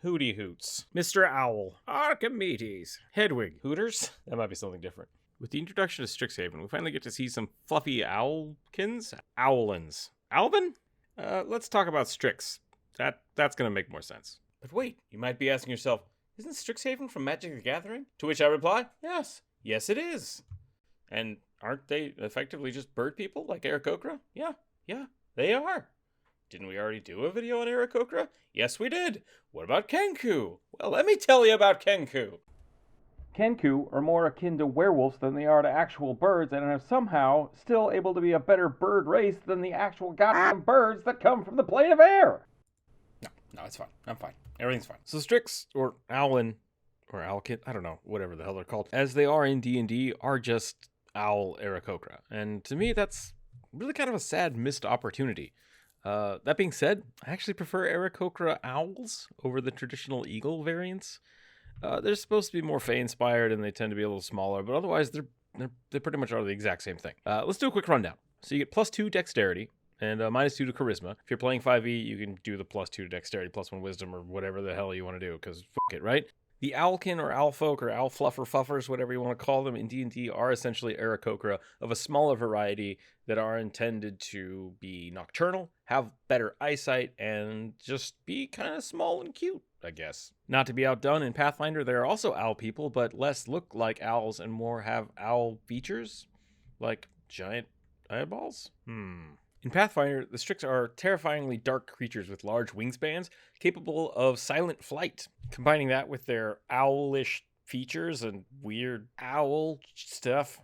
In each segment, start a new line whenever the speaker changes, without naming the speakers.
Hooty Hoots, Mr. Owl, Archimedes, Hedwig, Hooters? That might be something different. With the introduction of Strixhaven, we finally get to see some fluffy owlkins? Owlins. Alvin? Let's talk about Strix. That's gonna make more sense. But wait, you might be asking yourself, isn't Strixhaven from Magic the Gathering? To which I reply, yes. Yes, it is. And aren't they effectively just bird people like Aarakocra? Yeah, they are. Didn't we already do a video on Aarakocra? Yes, we did. What about Kenku? Well, let me tell you about Kenku.
Kenku are more akin to werewolves than they are to actual birds, and are somehow still able to be a better bird race than the actual goddamn birds that come from the plane of air.
No, it's fine. I'm fine. Everything's fine. So Strix, or Owlin, or Owlkin, I don't know, whatever the hell they're called, as they are in D&D, are just Owl Aarakocra. And to me, that's really kind of a sad missed opportunity. That being said, I actually prefer Aarakocra owls over the traditional eagle variants. They're supposed to be more Fae-inspired, and they tend to be a little smaller, but otherwise they pretty much are the exact same thing. Let's do a quick rundown. So you get +2 dexterity, and -2 to charisma. If you're playing 5e, you can do the +2 to dexterity, +1 wisdom, or whatever the hell you want to do, because fuck it, right? The Owlkin or Owlfolk or Owlfluffer Fuffers, whatever you want to call them, in D&D are essentially Aarakocra of a smaller variety that are intended to be nocturnal, have better eyesight, and just be kind of small and cute, I guess. Not to be outdone, in Pathfinder there are also owl people, but less look like owls and more have owl features, like giant eyeballs? In Pathfinder, the Strix are terrifyingly dark creatures with large wingspans, capable of silent flight. Combining that with their owlish features and weird owl stuff,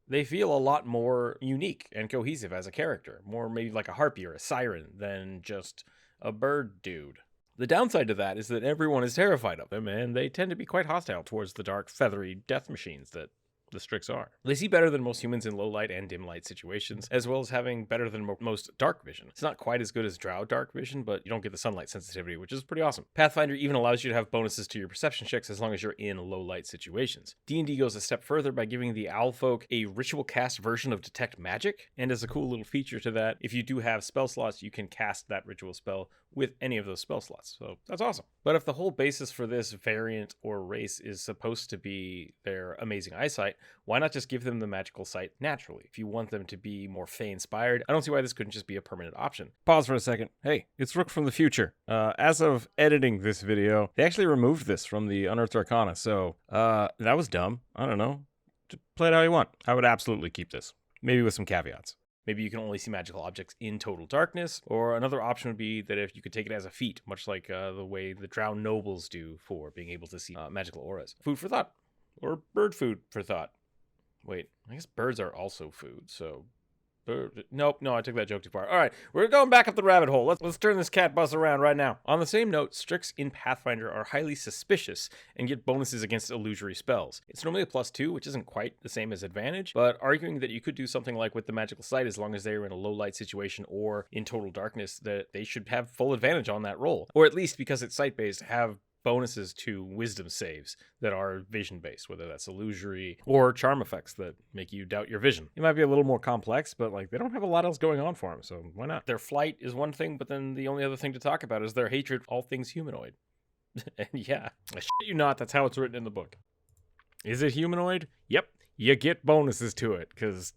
they feel a lot more unique and cohesive as a character. More maybe like a harpy or a siren than just a bird dude. The downside to that is that everyone is terrified of them, and they tend to be quite hostile towards the dark, feathery death machines that the Strix are. They see better than most humans in low light and dim light situations, as well as having better than most dark vision. It's not quite as good as Drow dark vision, but you don't get the sunlight sensitivity, which is pretty awesome. Pathfinder even allows you to have bonuses to your perception checks as long as you're in low light situations. D&D goes a step further by giving the Owlfolk a ritual cast version of Detect Magic, and as a cool little feature to that, if you do have spell slots, you can cast that ritual spell with any of those spell slots, so that's awesome. But if the whole basis for this variant or race is supposed to be their amazing eyesight, why not just give them the magical sight naturally? If you want them to be more Fae-inspired, I don't see why this couldn't just be a permanent option. Pause for a second. Hey, it's Rook from the future. As of editing this video, they actually removed this from the Unearthed Arcana, so that was dumb. I don't know. Just play it how you want. I would absolutely keep this. Maybe with some caveats. Maybe you can only see magical objects in total darkness, or another option would be that if you could take it as a feat, much like the way the Drow nobles do for being able to see magical auras. Food for thought, or bird food for thought. Wait, I guess birds are also food, so... No, I took that joke too far. All right, we're going back up the rabbit hole. Let's turn this cat bus around right now. On the same note, Strix in Pathfinder are highly suspicious and get bonuses against illusory spells. It's normally a +2, which isn't quite the same as advantage, but arguing that you could do something like with the magical sight as long as they are in a low light situation or in total darkness, that they should have full advantage on that roll. Or at least, because it's sight-based, have bonuses to wisdom saves that are vision based, whether that's illusory or charm effects that make you doubt your vision. It might be a little more complex, but like they don't have a lot else going on for them, so why not? Their flight is one thing, but then the only other thing to talk about is their hatred for all things humanoid. And yeah, I shit you not, that's how it's written in the book. Is it humanoid? Yep, you get bonuses to it, because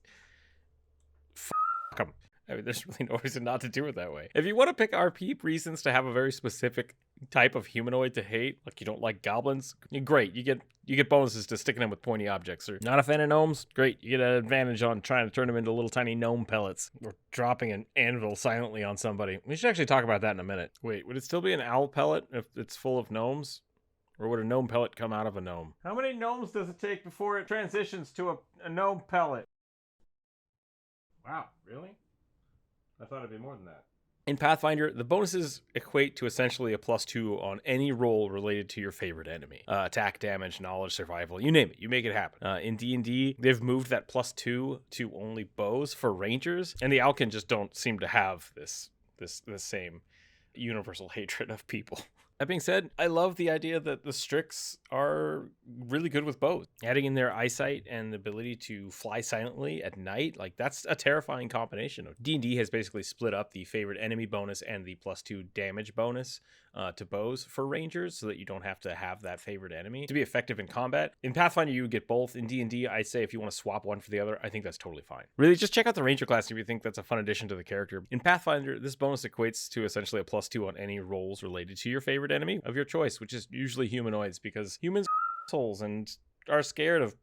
fuck them. I mean, there's really no reason not to do it that way. If you want to pick RP reasons to have a very specific type of humanoid to hate, like you don't like goblins, great, you get bonuses to sticking them with pointy objects. Or not a fan of gnomes, great, you get an advantage on trying to turn them into little tiny gnome pellets, or dropping an anvil silently on somebody. We should actually talk about that in a minute. Wait, would it still be an owl pellet if it's full of gnomes? Or would a gnome pellet come out of a gnome? How many gnomes does it take before it transitions to a gnome pellet? Wow, really? I thought it'd be more than that. In Pathfinder, the bonuses equate to essentially a +2 on any roll related to your favorite enemy. Attack, damage, knowledge, survival, you name it, you make it happen. In D&D, they've moved that +2 to only bows for rangers, and the Owlkin just don't seem to have this same universal hatred of people. That being said, I love the idea that the Strix are really good with bows. Adding in their eyesight and the ability to fly silently at night, like that's a terrifying combination. D&D has basically split up the favorite enemy bonus and the +2 damage bonus to bows for rangers so that you don't have to have that favorite enemy to be effective in combat. In Pathfinder, you would get both. In D&D, I'd say if you want to swap one for the other, I think that's totally fine. Really, just check out the ranger class if you think that's a fun addition to the character. In Pathfinder, this bonus equates to essentially a +2 on any rolls related to your favorite enemy of your choice, which is usually humanoids, because humans are assholes and are scared of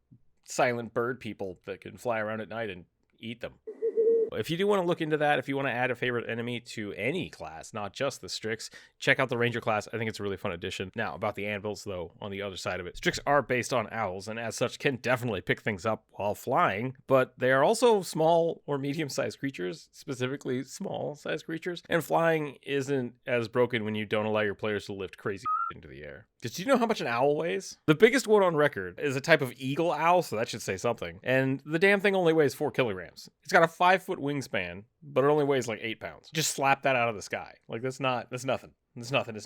silent bird people that can fly around at night and eat them. If you do want to look into that, if you want to add a favorite enemy to any class, not just the Strix, check out the Ranger class. I think it's a really fun addition. Now, about the anvils, though, on the other side of it, Strix are based on owls, and as such can definitely pick things up while flying, but they are also small or medium-sized creatures, specifically small-sized creatures, and flying isn't as broken when you don't allow your players to lift crazy into the air. Did you know how much an owl weighs? The biggest one on record is a type of eagle owl, so that should say something. And the damn thing only weighs 4 kilograms. It's got a 5-foot wingspan, but it only weighs like 8 pounds. Just slap that out of the sky. Like, that's nothing. It's nothing.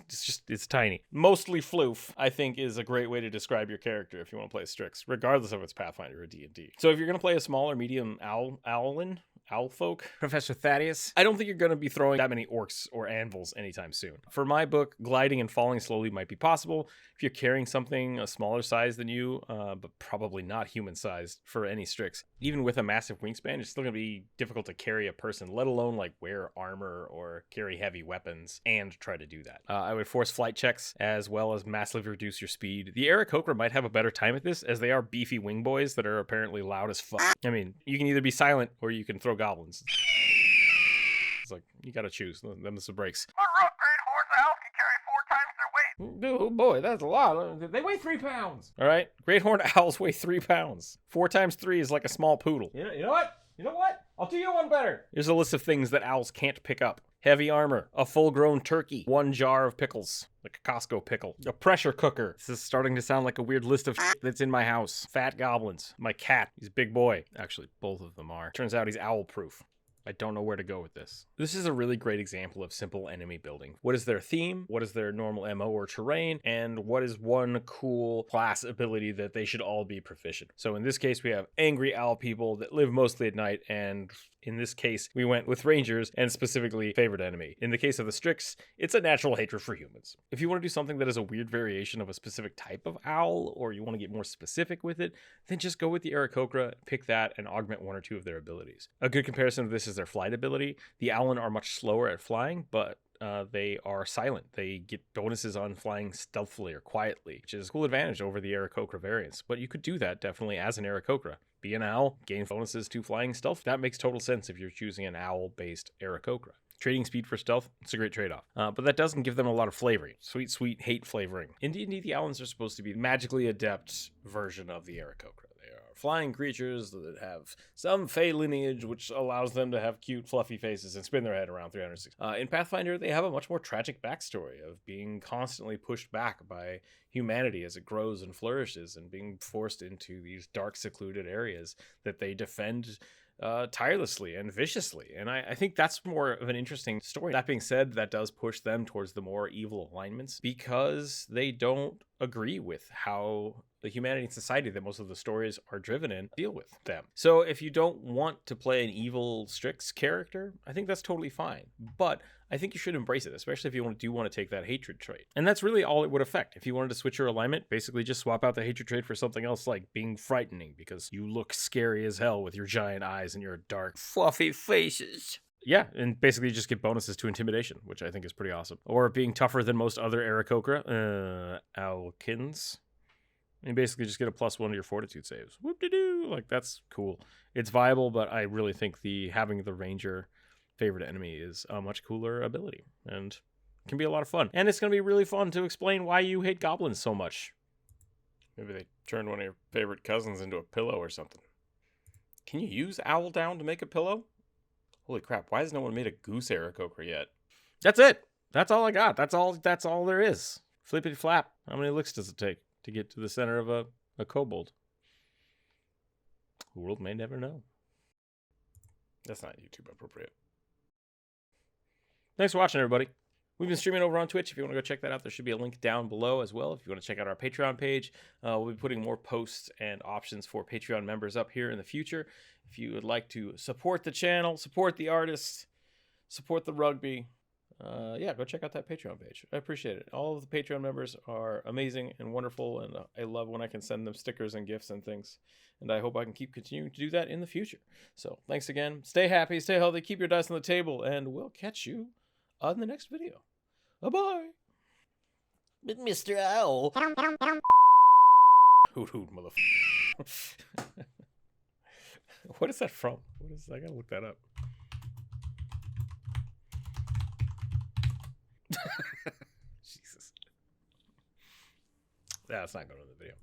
It's tiny. Mostly floof, I think, is a great way to describe your character if you want to play Strix, regardless of it's Pathfinder or D&D. So if you're going to play a small or medium Owlin, Owlfolk, Professor Thaddeus, I don't think you're going to be throwing that many orcs or anvils anytime soon. For my book, gliding and falling slowly might be possible if you're carrying something a smaller size than you, but probably not human-sized for any Strix. Even with a massive wingspan, it's still going to be difficult to carry a person, let alone like wear armor or carry heavy weapons and try to do that. I would force flight checks as well as massively reduce your speed. The Aarakocra might have a better time at this, as they are beefy wing boys that are apparently loud as fuck. I mean, you can either be silent or you can throw goblins. It's like, you gotta choose. Them's the breaks.
My rough great horse owls can carry 4 times their weight.
Oh boy, that's a lot. They weigh 3 pounds. All right, great horned owls weigh 3 pounds. 4 times 3 is like a small poodle. You know what? I'll do you one better. Here's a list of things that owls can't pick up. Heavy armor, a full-grown turkey, 1 jar of pickles, like a Costco pickle, a pressure cooker. This is starting to sound like a weird list of shit that's in my house. Fat goblins, my cat, he's a big boy. Actually, both of them are. Turns out he's owl-proof. I don't know where to go with this. This is a really great example of simple enemy building. What is their theme? What is their normal MO or terrain? And what is one cool class ability that they should all be proficient? So in this case, we have angry owl people that live mostly at night, and in this case, we went with rangers and specifically favorite enemy. In the case of the Strix, it's a natural hatred for humans. If you want to do something that is a weird variation of a specific type of owl, or you want to get more specific with it, then just go with the Aarakocra, pick that, and augment 1 or 2 of their abilities. A good comparison of this is their flight ability. The Owlin are much slower at flying, but they are silent. They get bonuses on flying stealthily or quietly, which is a cool advantage over the Aarakocra variants. But you could do that definitely as an Aarakocra. Be an owl, gain bonuses to flying stealth. That makes total sense if you're choosing an owl-based Aarakocra. Trading speed for stealth, it's a great trade-off. But that doesn't give them a lot of flavoring. Sweet, sweet hate flavoring. In D&D, the Owlins are supposed to be the magically adept version of the Aarakocra. They are flying creatures that have some fey lineage, which allows them to have cute, fluffy faces and spin their head around 360. In Pathfinder, they have a much more tragic backstory of being constantly pushed back by humanity as it grows and flourishes, and being forced into these dark, secluded areas that they defend tirelessly and viciously. And I think that's more of an interesting story. That being said, that does push them towards the more evil alignments, because they don't agree with how the humanity and society that most of the stories are driven in deal with them. So if you don't want to play an evil Strix character, I think that's totally fine. But I think you should embrace it, especially if you do want to take that hatred trait. And that's really all it would affect. If you wanted to switch your alignment, basically just swap out the hatred trait for something else, like being frightening because you look scary as hell with your giant eyes and your dark, fluffy faces. Yeah, and basically just get bonuses to intimidation, which I think is pretty awesome. Or being tougher than most other Aarakocra, Owlkins. And basically just get a +1 to your fortitude saves. Whoop-de-doo! Like, that's cool. It's viable, but I really think having the ranger favorite enemy is a much cooler ability, and can be a lot of fun. And it's going to be really fun to explain why you hate goblins so much. Maybe they turned one of your favorite cousins into a pillow or something. Can you use owl down to make a pillow? Holy crap, why has no one made a goose Aarakocra yet? That's it! That's all I got. That's all there is. Flippity flap. How many licks does it take to get to the center of a kobold? The world may never know. That's not YouTube appropriate. Thanks for watching, everybody. We've been streaming over on Twitch. If you want to go check that out, there should be a link down below as well. If you want to check out our Patreon page, we'll be putting more posts and options for Patreon members up here in the future. If you would like to support the channel, support the artists, support the rugby, yeah, go check out that Patreon page. I appreciate it. All of the Patreon members are amazing and wonderful, and I love when I can send them stickers and gifts and things. And I hope I can keep continuing to do that in the future. So thanks again. Stay happy, stay healthy, keep your dice on the table, and we'll catch you on the next video. Bye-bye.
But Mr. Owl.
Hoot hoot, motherfucker. What is that from? What is? I gotta look that up. Jesus. That's not going in the video.